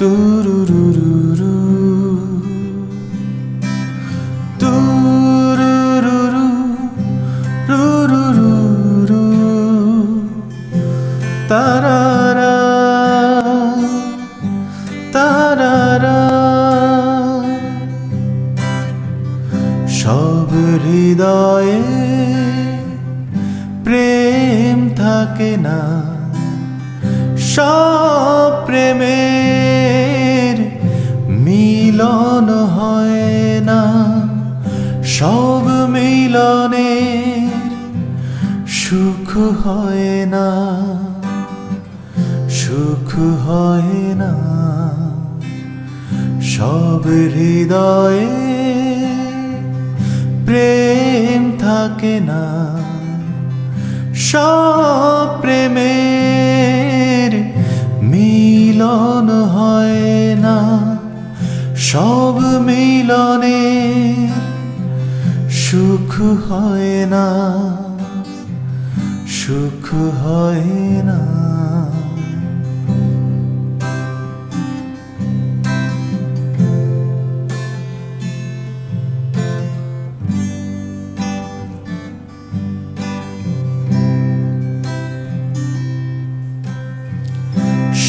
তুরুরুরুরু, তুরুরুরু, রুরুরুরু, তারারা, তারারা। সব হৃদয়ে প্রেম থাকে না, সব প্রেমের মিলন হয় না, সব মিলনের সুখ হয় না, সুখ হয় না। সব হৃদয়ে প্রেম থাকে না, সব প্রেমের মিলন হয় না, সব মিলনের সুখ হয় না, সুখ হয় না।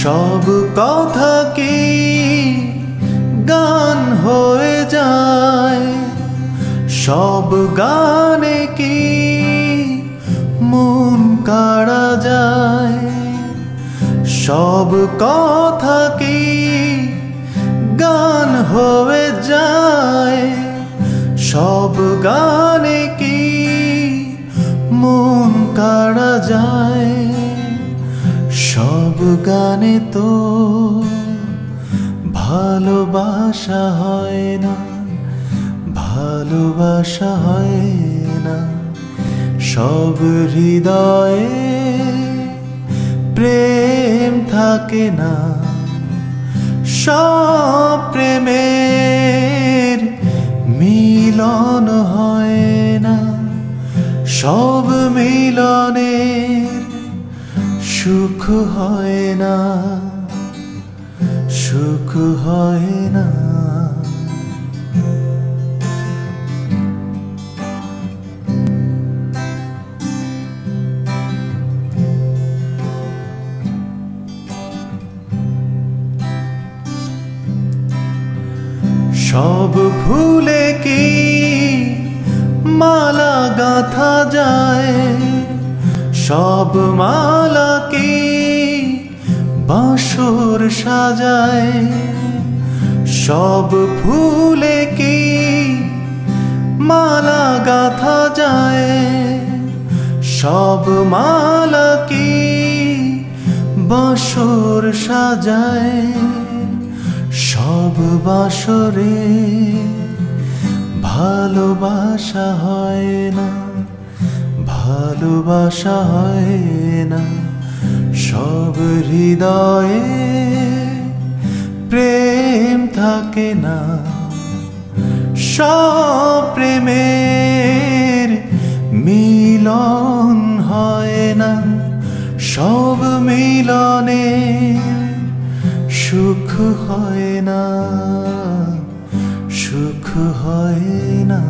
সব কথা কি গান হয়ে যায়, সব গানে কি মন কাড়া যায়, সব কথা কি গান হয়ে যায়, সব গানে কি মন কাড়া যায়। সব গানে তো ভালোবাসা হয় না, ভালোবাসা হয় না। সব হৃদয়ে প্রেম থাকে না, সব প্রেমের মিলন হয় না, সব মিলনের সুখ হয় না, সুখ হয় না। সব ভুলে কি মালা গাঁথা যায়, সব মালা কি বাঁশর সাজায়, সব ফুলে কি মালা গাঁথা যায়, সব মালা কি বাঁশর সাজায়। সব বাঁশরে ভালোবাসা হয় না, ভালোবাসা হয় না। সব হৃদয়ে প্রেম থাকে না, সব প্রেমের মিলন হয় না, সব মিলনের সুখ হয় না, সুখ হয় না।